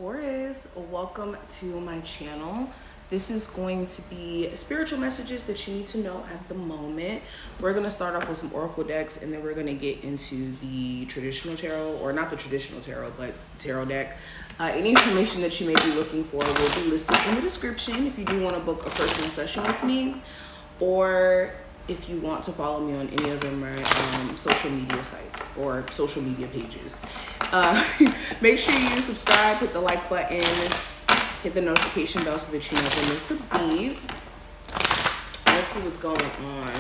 Taurus, welcome to my channel. This is going to be spiritual messages that you need to know at the moment. We're going to start off with some oracle decks, and then we're going to get into the traditional tarot, or not the traditional tarot, but tarot deck. Any information that you may be looking for will be listed in the description if you do want to book a personal session with me, or if you want to follow me on any of my social media sites or social media pages. Make sure you subscribe, hit the like button, hit the notification bell so that you never miss a beat. Let's see what's going on.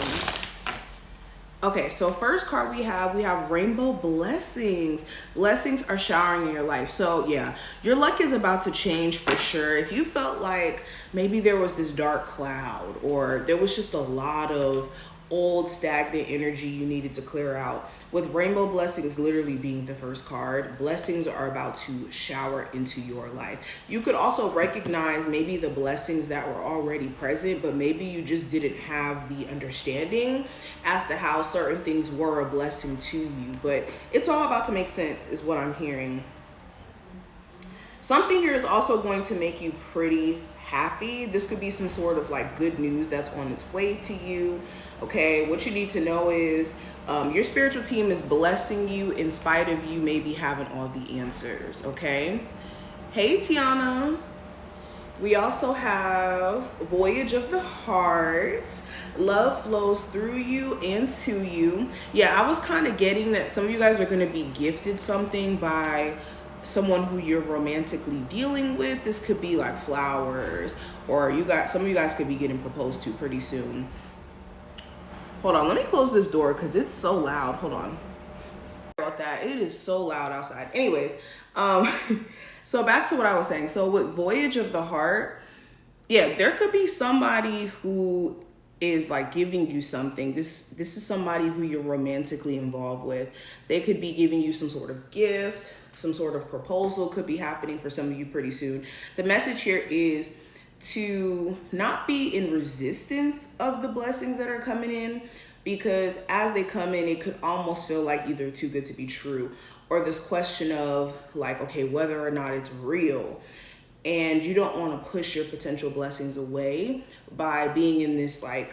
Okay, so first card we have Rainbow Blessings. Blessings are showering in your life. So yeah, your luck is about to change for sure. If you felt like maybe there was this dark cloud, or there was just a lot of old stagnant energy you needed to clear out, with Rainbow Blessings literally being the first card, blessings are about to shower into your life. You could also recognize maybe the blessings that were already present, but maybe you just didn't have the understanding as to how certain things were a blessing to you. But it's all about to make sense is what I'm hearing. Something here is also going to make you pretty happy. This could be some sort of like good news that's on its way to you. Okay, what you need to know is your spiritual team is blessing you in spite of you maybe having all the answers. Okay. Hey, Tiana. We also have Voyage of the Heart. Love flows through you and to you. Yeah, I was kind of getting that some of you guys are going to be gifted something by someone who you're romantically dealing with. This could be like flowers, or some of you guys could be getting proposed to pretty soon. Hold on, let me close this door because it's so loud. Hold on. About that, it is so loud outside. Anyways, so back to what I was saying. So with Voyage of the Heart, yeah, there could be somebody who is like giving you something. This is somebody who you're romantically involved with. They could be giving you some sort of gift, some sort of proposal could be happening for some of you pretty soon. The message here is to not be in resistance of the blessings that are coming in, because as they come in, it could almost feel like either too good to be true, or this question of like, okay, whether or not it's real. And you don't want to push your potential blessings away by being in this like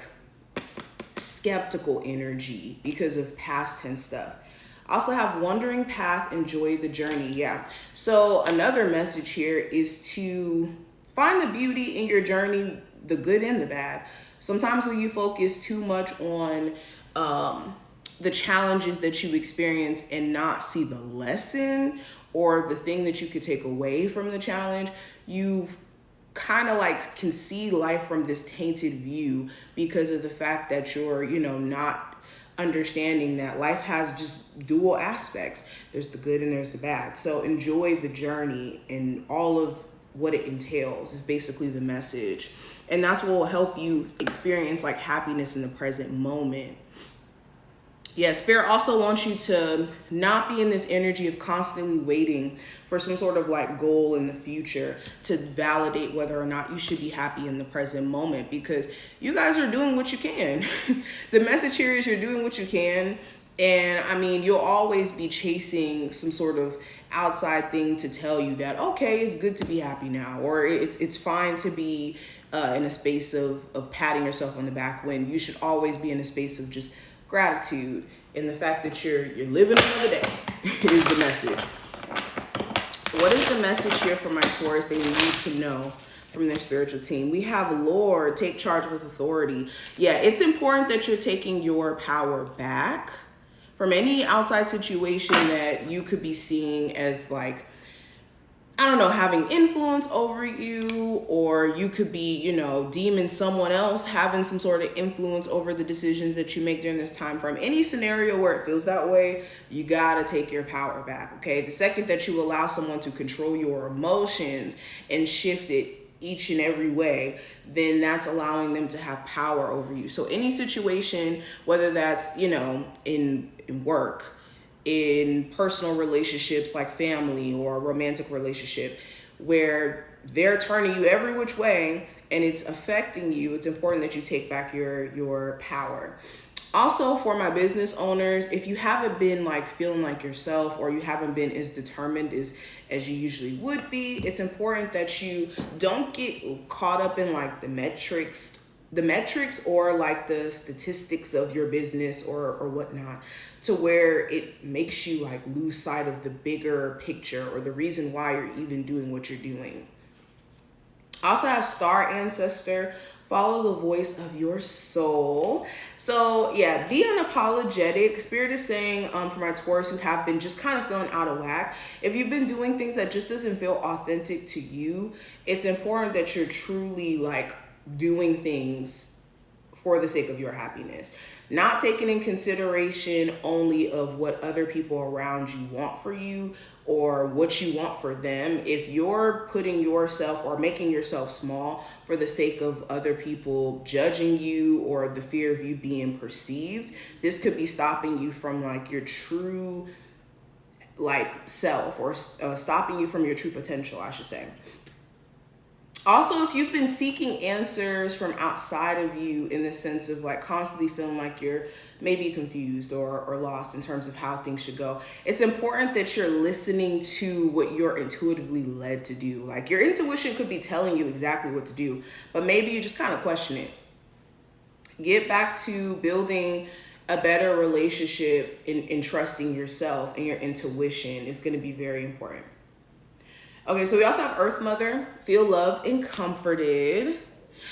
skeptical energy because of past tense stuff. Also have Wandering Path, enjoy the journey. Yeah. So another message here is to find the beauty in your journey, the good and the bad. Sometimes when you focus too much on the challenges that you experience and not see the lesson or the thing that you could take away from the challenge, you kind of like can see life from this tainted view because of the fact that you're, not understanding that life has just dual aspects. There's the good and there's the bad. So enjoy the journey and all of what it entails is basically the message. And that's what will help you experience like happiness in the present moment. Yeah, Spirit also wants you to not be in this energy of constantly waiting for some sort of like goal in the future to validate whether or not you should be happy in the present moment, because you guys are doing what you can. The message here is you're doing what you can. And I mean, you'll always be chasing some sort of outside thing to tell you that, okay, it's good to be happy now, or it's fine to be in a space of patting yourself on the back, when you should always be in a space of just gratitude and the fact that you're living another day is the message. What is the message here for my Taurus they need to know from their spiritual team? We have Lord, take charge with authority. Yeah, it's important that you're taking your power back from any outside situation that you could be seeing as like, I don't know, having influence over you, or you could be, deeming someone else having some sort of influence over the decisions that you make during this time. From any scenario where it feels that way, you gotta take your power back, okay? The second that you allow someone to control your emotions and shift it each and every way, then that's allowing them to have power over you. So any situation, whether that's, in work, in personal relationships like family or a romantic relationship, where they're turning you every which way and it's affecting you, it's important that you take back your power. Also, for my business owners, if you haven't been like feeling like yourself, or you haven't been as determined as you usually would be, it's important that you don't get caught up in like the metrics or like the statistics of your business or whatnot, to where it makes you like lose sight of the bigger picture or the reason why you're even doing what you're doing. I also have star ancestor. Follow the voice of your soul. So yeah, be unapologetic. Spirit is saying for my Taurus who have been just kind of feeling out of whack, if you've been doing things that just doesn't feel authentic to you, it's important that you're truly like doing things for the sake of your happiness, not taking in consideration only of what other people around you want for you or what you want for them. If you're putting yourself or making yourself small for the sake of other people judging you or the fear of you being perceived, this could be stopping you from like your true like self, or stopping you from your true potential, I should say. Also, if you've been seeking answers from outside of you, in the sense of like constantly feeling like you're maybe confused or lost in terms of how things should go, it's important that you're listening to what you're intuitively led to do. Like your intuition could be telling you exactly what to do, but maybe you just kind of question it. Get back to building a better relationship in trusting yourself, and your intuition is going to be very important. Okay, so we also have Earth Mother, feel loved and comforted.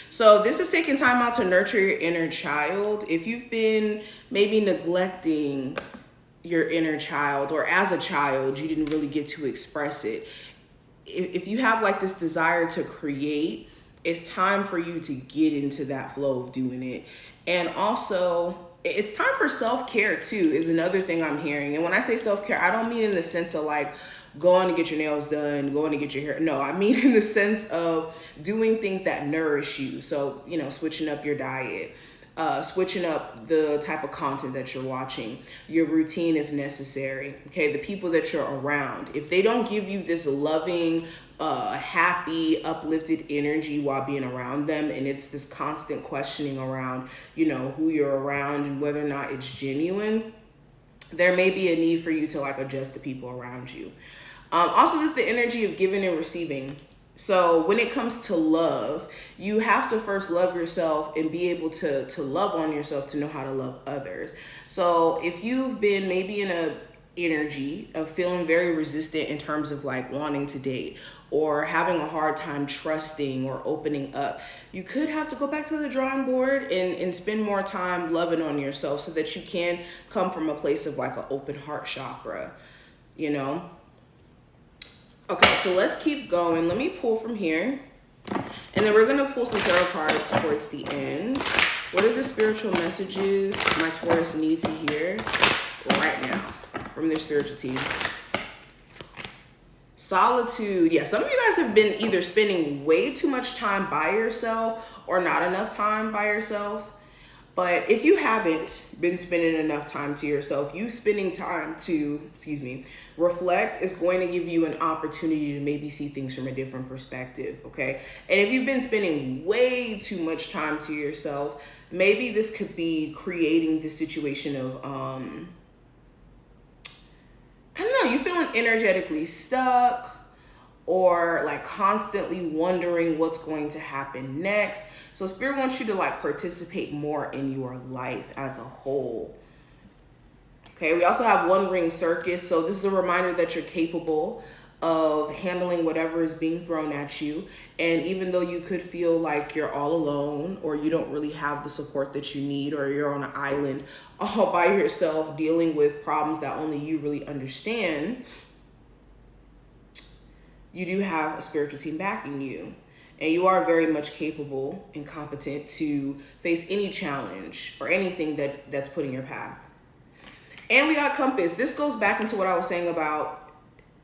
So this is taking time out to nurture your inner child. If you've been maybe neglecting your inner child, or as a child, you didn't really get to express it. If you have like this desire to create, it's time for you to get into that flow of doing it. And also, it's time for self-care too, is another thing I'm hearing. And when I say self-care, I don't mean in the sense of like, going to get your nails done, going to get your hair. No, I mean in the sense of doing things that nourish you. So, you know, switching up your diet, switching up the type of content that you're watching, your routine if necessary. Okay, the people that you're around. If they don't give you this loving, happy, uplifted energy while being around them, and it's this constant questioning around, you know, who you're around and whether or not it's genuine, there may be a need for you to like adjust the people around you. Also, this is the energy of giving and receiving. So when it comes to love, you have to first love yourself and be able to love on yourself to know how to love others. So if you've been maybe in a energy of feeling very resistant in terms of like wanting to date, or having a hard time trusting or opening up, you could have to go back to the drawing board and spend more time loving on yourself, so that you can come from a place of like an open heart chakra, you know? Okay, so let's keep going. Let me pull from here, and then we're gonna pull some tarot cards towards the end. What are the spiritual messages my Taurus need to hear right now from their spiritual team? Solitude. Yeah, some of you guys have been either spending way too much time by yourself or not enough time by yourself. But if you haven't been spending enough time to yourself, you spending time to, reflect is going to give you an opportunity to maybe see things from a different perspective, okay? And if you've been spending way too much time to yourself, maybe this could be creating the situation of, I don't know, you feeling energetically stuck, or like constantly wondering what's going to happen next. So Spirit wants you to like participate more in your life as a whole. Okay, we also have One Ring Circus. So this is a reminder that you're capable of handling whatever is being thrown at you. And even though you could feel like you're all alone, or you don't really have the support that you need, or you're on an island all by yourself dealing with problems that only you really understand, you do have a spiritual team backing you. And you are very much capable and competent to face any challenge or anything that's put in your path. And we got Compass. This goes back into what I was saying about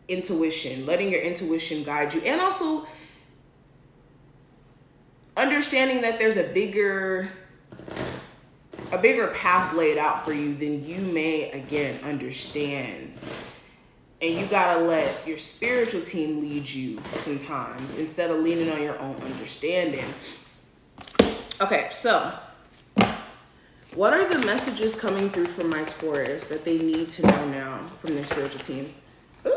intuition, letting your intuition guide you, and also understanding that there's a bigger path laid out for you than you may, again, understand. And you gotta let your spiritual team lead you sometimes, instead of leaning on your own understanding. Okay, so What are the messages coming through from my Taurus that they need to know now from their spiritual team? Ooh.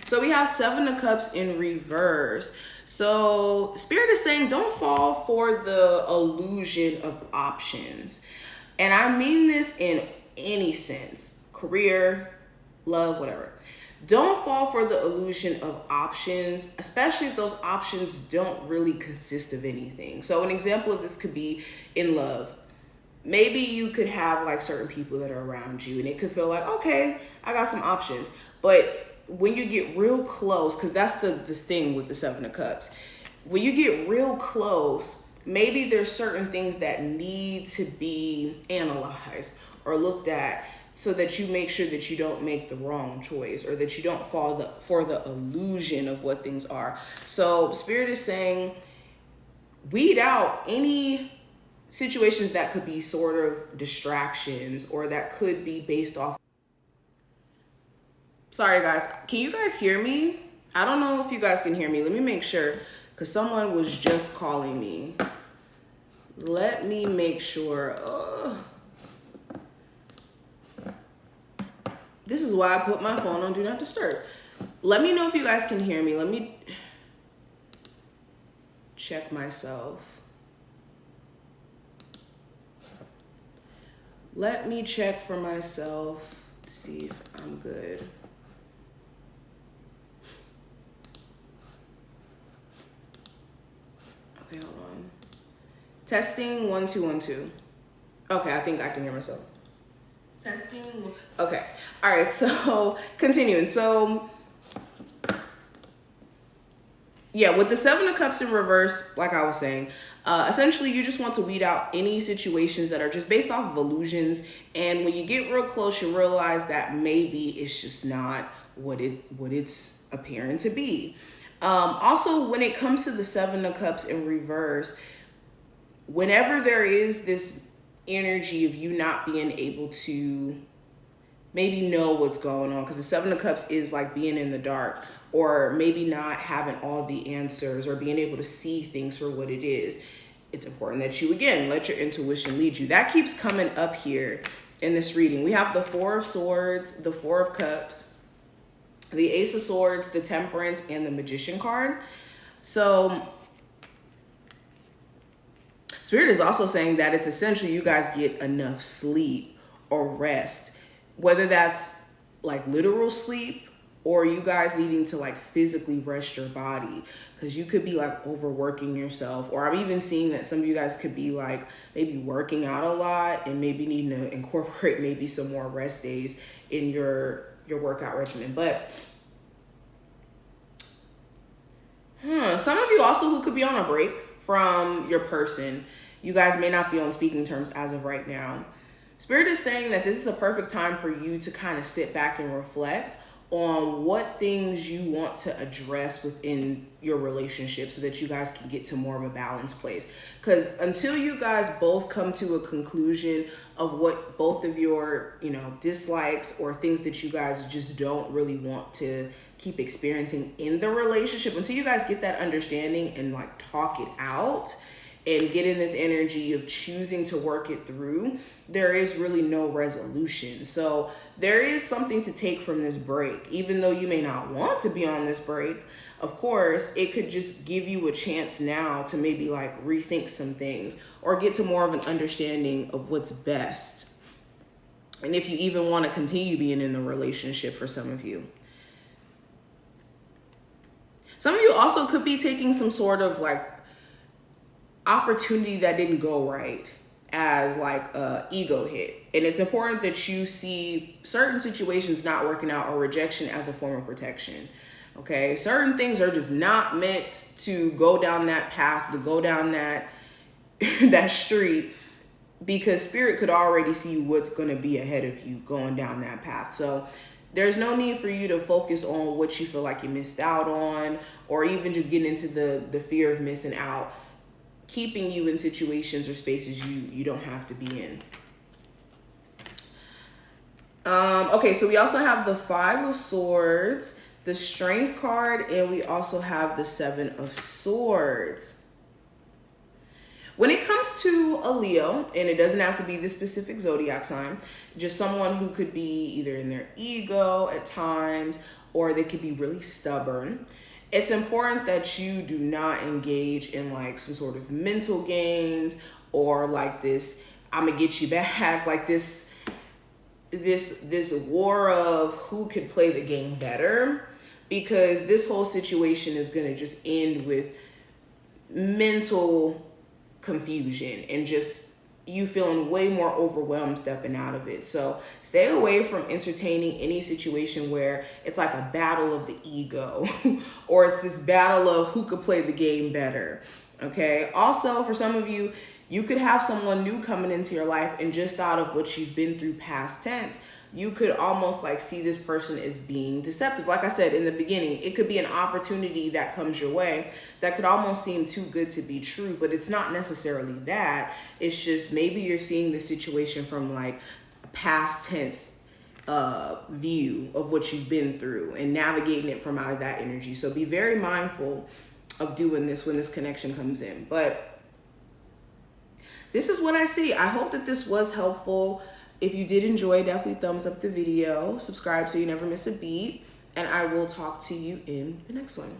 So we have 7 of Cups in reverse. So Spirit is saying don't fall for the illusion of options. And I mean this in any sense, career, love, whatever. Don't fall for the illusion of options, especially if those options don't really consist of anything. So an example of this could be in love. Maybe you could have like certain people that are around you and it could feel like, okay, I got some options. But when you get real close, because that's the thing with the 7 of Cups, when you get real close, maybe there's certain things that need to be analyzed or looked at so that you make sure that you don't make the wrong choice or that you don't fall for the illusion of what things are. So Spirit is saying, weed out any situations that could be sort of distractions or that could be based off. Sorry guys, can you guys hear me? I don't know if you guys can hear me. Let me make sure, because someone was just calling me. Let me make sure. This is why I put my phone on Do Not Disturb. Let me know if you guys can hear me. Let me check myself. Let me check for myself to see if I'm good. Okay, hold on. Testing 1 2 1 2. Okay, I think I can hear myself. Testing. Okay. All right. So continuing. So yeah, with the 7 of Cups in reverse, like I was saying, essentially you just want to weed out any situations that are just based off of illusions. And when you get real close, you realize that maybe it's just not what it's appearing to be. Also, when it comes to the 7 of Cups in reverse, whenever there is this energy of you not being able to maybe know what's going on, because the 7 of Cups is like being in the dark, or maybe not having all the answers or being able to see things for what it is, it's important that you, again, let your intuition lead you. That keeps coming up here in this reading. We have the 4 of Swords, the 4 of Cups, the Ace of Swords, the Temperance, and the Magician card. So Spirit is also saying that it's essential you guys get enough sleep or rest, whether that's like literal sleep or you guys needing to like physically rest your body, because you could be like overworking yourself. Or I'm even seeing that some of you guys could be like maybe working out a lot and maybe needing to incorporate maybe some more rest days in your workout regimen. But some of you also who could be on a break from your person, you guys may not be on speaking terms as of right now. Spirit is saying that this is a perfect time for you to kind of sit back and reflect on what things you want to address within your relationship so that you guys can get to more of a balanced place. Because until you guys both come to a conclusion of what both of your, dislikes or things that you guys just don't really want to keep experiencing in the relationship, until you guys get that understanding and like talk it out and get in this energy of choosing to work it through, there is really no resolution. So there is something to take from this break. Even though you may not want to be on this break, of course, it could just give you a chance now to maybe like rethink some things or get to more of an understanding of what's best. And if you even want to continue being in the relationship for some of you. Some of you also could be taking some sort of like opportunity that didn't go right as like a ego hit. And it's important that you see certain situations not working out or rejection as a form of protection. Okay, certain things are just not meant to go down that path, to go down that that street, because Spirit could already see what's going to be ahead of you going down that path. So there's no need for you to focus on what you feel like you missed out on, or even just getting into the fear of missing out, keeping you in situations or spaces you don't have to be in. Okay, so we also have the 5 of Swords, the Strength card, and we also have the 7 of Swords. When it comes to a Leo, and it doesn't have to be the specific zodiac sign, just someone who could be either in their ego at times, or they could be really stubborn. It's important that you do not engage in like some sort of mental games or like this, I'm gonna get you back, like this war of who could play the game better, because this whole situation is gonna just end with mental confusion and just you feeling way more overwhelmed stepping out of it. So stay away from entertaining any situation where it's like a battle of the ego or it's this battle of who could play the game better. Okay. Also, for some of you, you could have someone new coming into your life, and just out of what you've been through past tense, you could almost like see this person as being deceptive. Like I said in the beginning, it could be an opportunity that comes your way that could almost seem too good to be true, but it's not necessarily that. It's just maybe you're seeing the situation from like a past tense view of what you've been through and navigating it from out of that energy. So be very mindful of doing this when this connection comes in. But this is what I see. I hope that this was helpful. If you did enjoy, definitely thumbs up the video, subscribe so you never miss a beat, and I will talk to you in the next one.